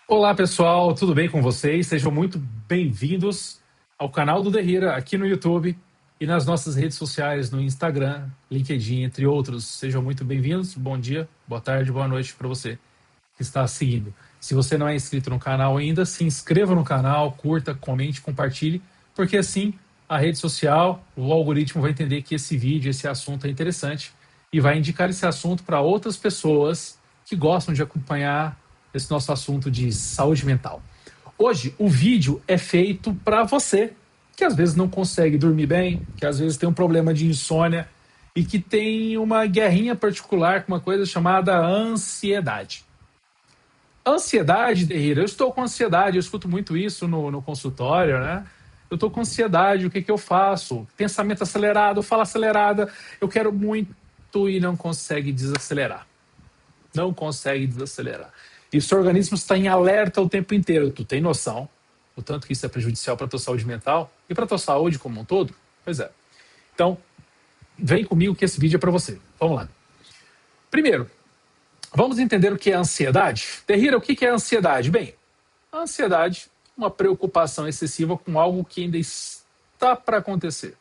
Olá pessoal, tudo bem com vocês? Sejam muito bem-vindos ao canal do Derrira aqui no YouTube e nas nossas redes sociais, no Instagram, LinkedIn, entre outros. Sejam muito bem-vindos. Bom dia, boa tarde, boa noite para você que está seguindo. Se você não é inscrito no canal ainda, se inscreva no canal, curta, comente, compartilhe, porque assim a rede social, o algoritmo vai entender que esse vídeo, esse assunto é interessante e vai indicar esse assunto para outras pessoas que gostam de acompanhar esse nosso assunto de saúde mental. Hoje, o vídeo é feito para você que às vezes não consegue dormir bem, que às vezes tem um problema de insônia e que tem uma guerrinha particular com uma coisa chamada ansiedade. Ansiedade, Derrira, eu estou com ansiedade, eu escuto muito isso no consultório, né? Eu estou com ansiedade, o que eu faço? Pensamento acelerado, fala acelerada, eu quero muito e não consegue desacelerar. Não consegue desacelerar. E o seu organismo está em alerta o tempo inteiro. Tu tem noção o tanto que isso é prejudicial para a tua saúde mental e para a tua saúde como um todo? Pois é. Então, vem comigo que esse vídeo é para você. Vamos lá. Primeiro, vamos entender o que é ansiedade? Terrira, o que é ansiedade? Bem, a ansiedade é uma preocupação excessiva com algo que ainda está para acontecer,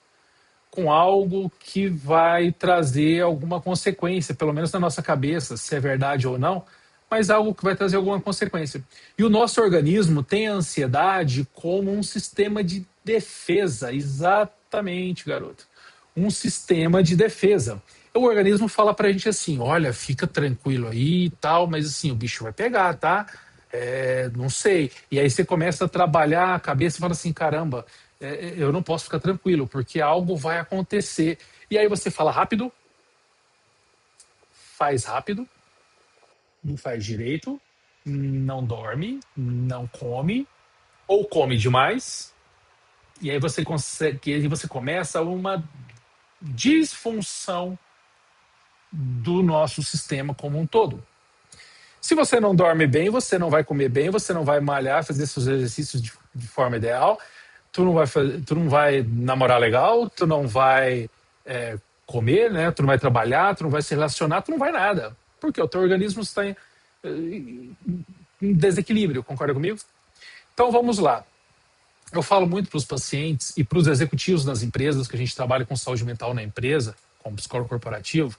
com algo que vai trazer alguma consequência, pelo menos na nossa cabeça, se é verdade ou não, mas algo que vai trazer alguma consequência. E o nosso organismo tem a ansiedade como um sistema de defesa, exatamente, garoto. Um sistema de defesa. O organismo fala pra gente assim, olha, fica tranquilo aí e tal, mas assim, o bicho vai pegar, tá? Não sei. E aí você começa a trabalhar a cabeça e fala assim, caramba, eu não posso ficar tranquilo, porque algo vai acontecer. E aí você fala rápido, não faz direito, não dorme, não come, ou come demais, e aí você consegue, aí você começa uma disfunção do nosso sistema como um todo. Se você não dorme bem, você não vai comer bem, você não vai malhar, fazer seus exercícios de forma ideal, tu não vai namorar legal, tu não vai comer, né? Tu não vai trabalhar, tu não vai se relacionar, tu não vai nada. Porque o teu organismo está em desequilíbrio, concorda comigo? Então vamos lá. Eu falo muito para os pacientes e para os executivos das empresas, que a gente trabalha com saúde mental na empresa, como psicólogo corporativo,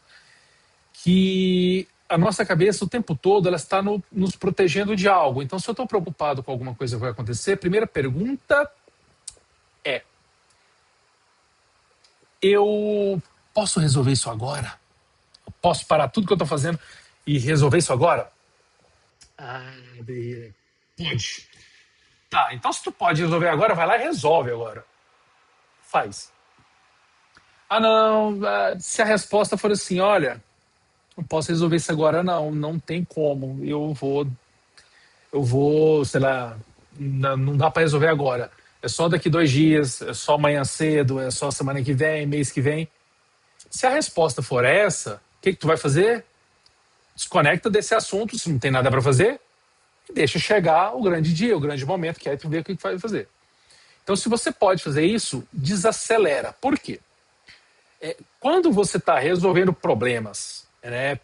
que a nossa cabeça o tempo todo ela está nos protegendo de algo. Então, se eu estou preocupado com alguma coisa que vai acontecer, a primeira pergunta é: eu posso resolver isso agora? Eu posso parar tudo que eu estou fazendo e resolver isso agora? Ah, pode. Tá, então se tu pode resolver agora, vai lá e resolve agora. Faz. Ah, não. Se a resposta for assim, olha, não posso resolver isso agora, não. Não tem como. Eu vou, sei lá, não dá para resolver agora. É só daqui 2 dias, é só amanhã cedo, é só semana que vem, mês que vem. Se a resposta for essa, o que tu vai fazer? Desconecta desse assunto, se não tem nada para fazer, e deixa chegar o grande dia, o grande momento, que aí tu vê o que vai fazer. Então, se você pode fazer isso, desacelera. Por quê? Quando você está resolvendo problemas, né,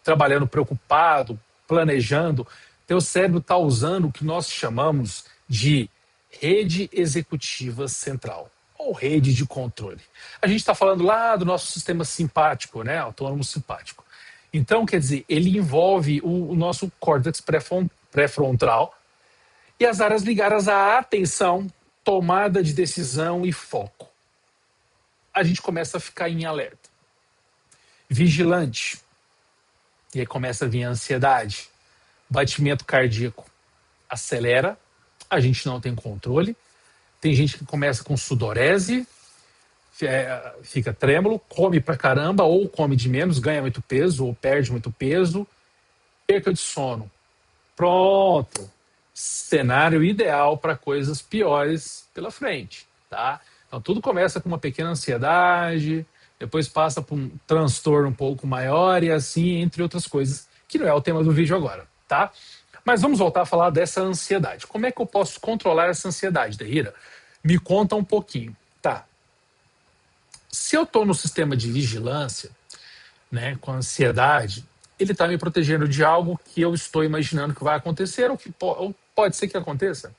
trabalhando preocupado, planejando, teu cérebro está usando o que nós chamamos de rede executiva central, ou rede de controle. A gente está falando lá do nosso sistema simpático, né, autônomo simpático. Então, quer dizer, ele envolve o nosso córtex pré-frontal e as áreas ligadas à atenção, tomada de decisão e foco. A gente começa a ficar em alerta, vigilante, e aí começa a vir a ansiedade, batimento cardíaco acelera, a gente não tem controle, tem gente que começa com sudorese, fica trêmulo, come pra caramba, ou come de menos, ganha muito peso, ou perde muito peso, perca de sono. Pronto! Cenário ideal para coisas piores pela frente, tá? Então tudo começa com uma pequena ansiedade, depois passa por um transtorno um pouco maior e assim, entre outras coisas, que não é o tema do vídeo agora, tá? Mas vamos voltar a falar dessa ansiedade. Como é que eu posso controlar essa ansiedade, Derrira? Me conta um pouquinho. Tá. Se eu estou no sistema de vigilância, né, com ansiedade, ele está me protegendo de algo que eu estou imaginando que vai acontecer ou pode ser que aconteça.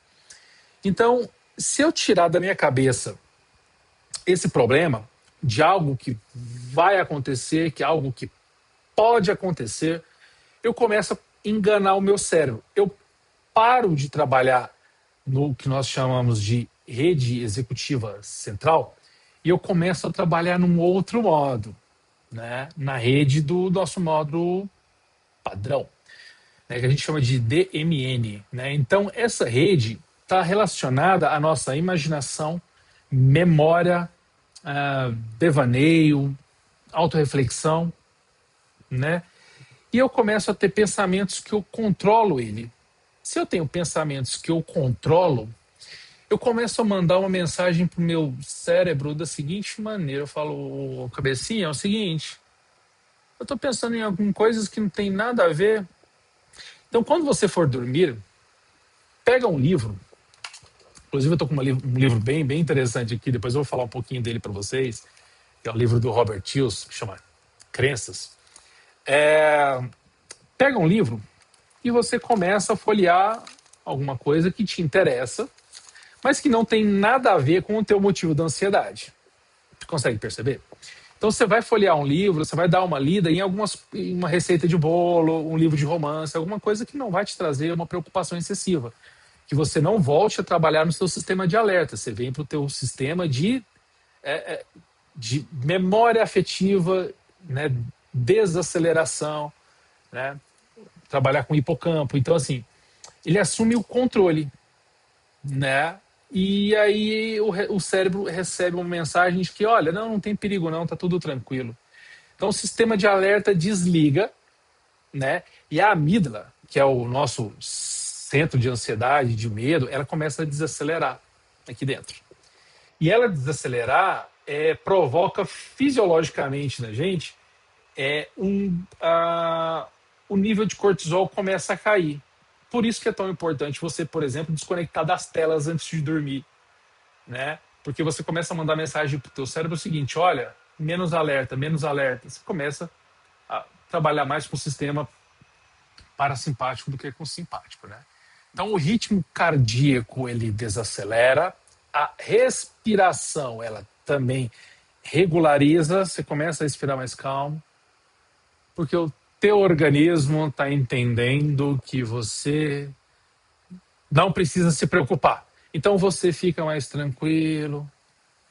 Então, se eu tirar da minha cabeça esse problema de algo que vai acontecer, que é algo que pode acontecer, eu começo a enganar o meu cérebro. Eu paro de trabalhar no que nós chamamos de rede executiva central e eu começo a trabalhar num outro modo, né? Na rede do nosso módulo padrão, né? Que a gente chama de DMN. Né? Então, essa rede está relacionada à nossa imaginação, memória, devaneio, autorreflexão, né? E eu começo a ter pensamentos que eu controlo ele. Se eu tenho pensamentos que eu controlo, eu começo a mandar uma mensagem para o meu cérebro da seguinte maneira. Eu falo, ô, cabecinha, é o seguinte, eu estou pensando em algumas coisas que não tem nada a ver. Então, quando você for dormir, pega um livro. Inclusive, eu estou com um livro bem, bem interessante aqui, depois eu vou falar um pouquinho dele para vocês, que é o livro do Robert Hills, que chama Crenças. Pega um livro e você começa a folhear alguma coisa que te interessa, mas que não tem nada a ver com o teu motivo da ansiedade. Você consegue perceber? Então você vai folhear um livro, você vai dar uma lida em uma receita de bolo, um livro de romance, alguma coisa que não vai te trazer uma preocupação excessiva. Que você não volte a trabalhar no seu sistema de alerta. Você vem para o teu sistema de memória afetiva, né, desaceleração, né, trabalhar com hipocampo. Então, assim, ele assume o controle, né? E aí o cérebro recebe uma mensagem de que, olha, não tem perigo não, tá tudo tranquilo. Então o sistema de alerta desliga, né? E a amígdala, que é o nosso centro de ansiedade, de medo, ela começa a desacelerar aqui dentro. E ela desacelerar provoca fisiologicamente na gente o nível de cortisol começa a cair. Por isso que é tão importante você, por exemplo, desconectar das telas antes de dormir, né? Porque você começa a mandar mensagem para o teu cérebro o seguinte, olha, menos alerta, menos alerta. Você começa a trabalhar mais com o sistema parasimpático do que com o simpático, né? Então o ritmo cardíaco ele desacelera, a respiração ela também regulariza, você começa a respirar mais calmo, porque o teu organismo está entendendo que você não precisa se preocupar. Então você fica mais tranquilo,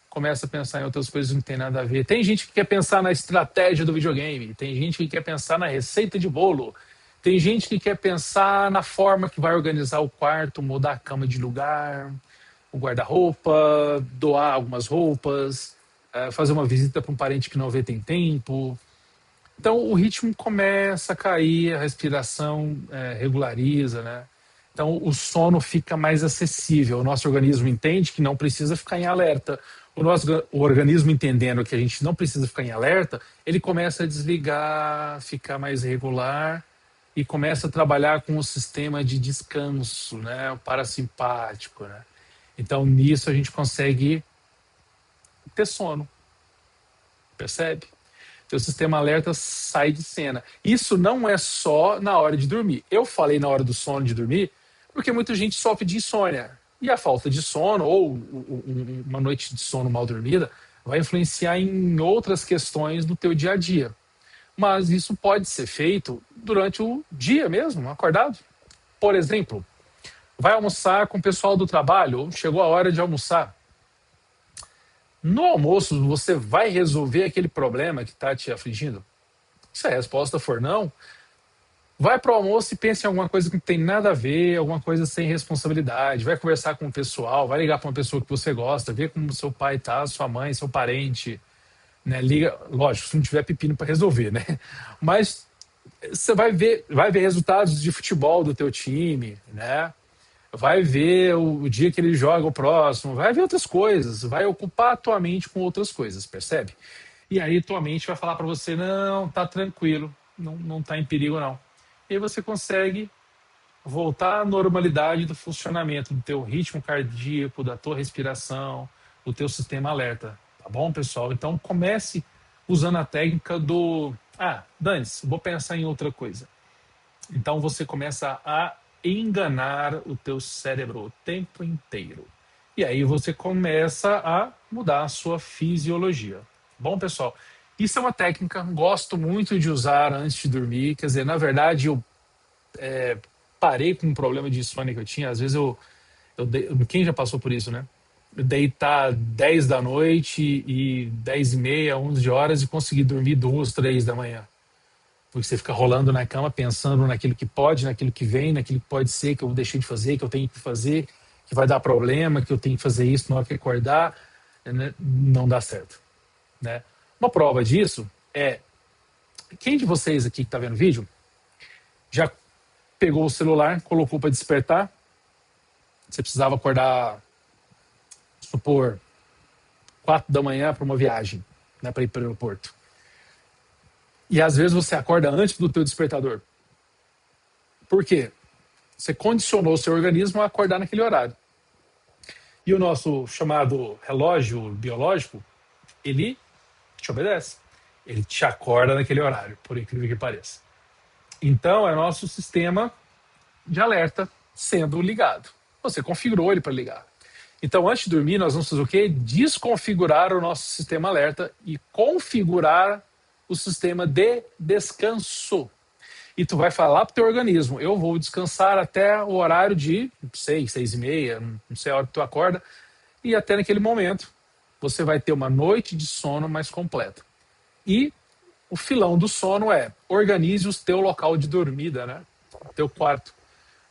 começa a pensar em outras coisas que não tem nada a ver. Tem gente que quer pensar na estratégia do videogame, tem gente que quer pensar na receita de bolo, tem gente que quer pensar na forma que vai organizar o quarto, mudar a cama de lugar, o guarda-roupa, doar algumas roupas, fazer uma visita para um parente que não vê tem tempo. Então o ritmo começa a cair, a respiração regulariza, né? Então o sono fica mais acessível. O nosso organismo entende que não precisa ficar em alerta. O organismo entendendo que a gente não precisa ficar em alerta, ele começa a desligar, ficar mais regular e começa a trabalhar com o sistema de descanso, né? O parasimpático, né? Então nisso a gente consegue ter sono, percebe? Teu sistema alerta sai de cena. Isso não é só na hora de dormir. Eu falei na hora do sono de dormir, porque muita gente sofre de insônia. E a falta de sono, ou uma noite de sono mal dormida, vai influenciar em outras questões do teu dia a dia. Mas isso pode ser feito durante o dia mesmo, acordado. Por exemplo, vai almoçar com o pessoal do trabalho, ou chegou a hora de almoçar. No almoço, você vai resolver aquele problema que está te afligindo? Se a resposta for não, vai para o almoço e pense em alguma coisa que não tem nada a ver, alguma coisa sem responsabilidade. Vai conversar com o pessoal, vai ligar para uma pessoa que você gosta, ver como seu pai está, sua mãe, seu parente. Né? Liga, lógico, se não tiver pepino para resolver, né? Mas você vai ver resultados de futebol do teu time, né? Vai ver o dia que ele joga o próximo, vai ver outras coisas, vai ocupar a tua mente com outras coisas, percebe? E aí tua mente vai falar para você, não, tá tranquilo, não tá em perigo não. E aí você consegue voltar à normalidade do funcionamento do teu ritmo cardíaco, da tua respiração, do teu sistema alerta, tá bom, pessoal? Então comece usando a técnica do Dane-se, vou pensar em outra coisa. Então você começa a enganar o teu cérebro o tempo inteiro. E aí você começa a mudar a sua fisiologia. Bom, pessoal, isso é uma técnica, gosto muito de usar antes de dormir. Quer dizer, na verdade, eu parei com um problema de insônia que eu tinha. Às vezes quem já passou por isso, né? Deitar 10 da noite e 10 e meia, 11 horas e conseguir dormir 2, 3 da manhã. Porque você fica rolando na cama pensando naquilo que pode, naquilo que vem, naquilo que pode ser, que eu deixei de fazer, que eu tenho que fazer, que vai dar problema, que eu tenho que fazer isso na hora que acordar, né? Não dá certo, né? Uma prova disso é, quem de vocês aqui que está vendo o vídeo já pegou o celular, colocou para despertar, você precisava acordar, supor, 4 da manhã para uma viagem, né, para ir para o aeroporto. E às vezes você acorda antes do teu despertador. Por quê? Você condicionou o seu organismo a acordar naquele horário. E o nosso chamado relógio biológico, ele te obedece. Ele te acorda naquele horário, por incrível que pareça. Então, é nosso sistema de alerta sendo ligado. Você configurou ele para ligar. Então, antes de dormir, nós vamos fazer o quê? Desconfigurar o nosso sistema alerta e configurar o sistema de descanso. E tu vai falar pro teu organismo, eu vou descansar até o horário de 6, 6 e meia, não sei a hora que tu acorda, e até naquele momento você vai ter uma noite de sono mais completa. E o filão do sono é, organize o teu local de dormida, né? O teu quarto.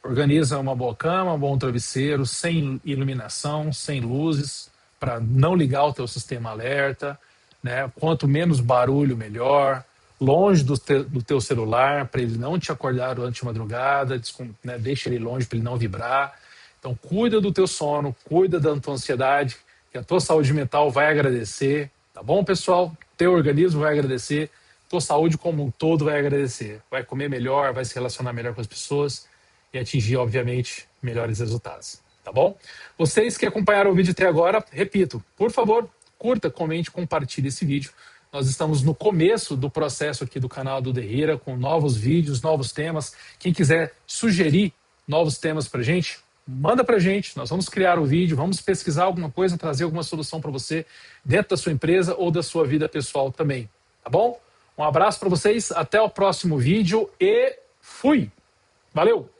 Organiza uma boa cama, um bom travesseiro, sem iluminação, sem luzes, para não ligar o teu sistema alerta, né? Quanto menos barulho, melhor. Longe do teu celular, para ele não te acordar durante a madrugada, né? Deixa ele longe para ele não vibrar. Então, cuida do teu sono, cuida da tua ansiedade, que a tua saúde mental vai agradecer, tá bom, pessoal? Teu organismo vai agradecer, tua saúde como um todo vai agradecer. Vai comer melhor, vai se relacionar melhor com as pessoas e atingir, obviamente, melhores resultados. Tá bom? Vocês que acompanharam o vídeo até agora, repito, por favor, curta, comente, compartilhe esse vídeo. Nós estamos no começo do processo aqui do canal do Derrira, com novos vídeos, novos temas. Quem quiser sugerir novos temas pra gente, manda pra gente. Nós vamos criar o vídeo, vamos pesquisar alguma coisa, trazer alguma solução para você dentro da sua empresa ou da sua vida pessoal também. Tá bom? Um abraço para vocês, até o próximo vídeo e fui! Valeu!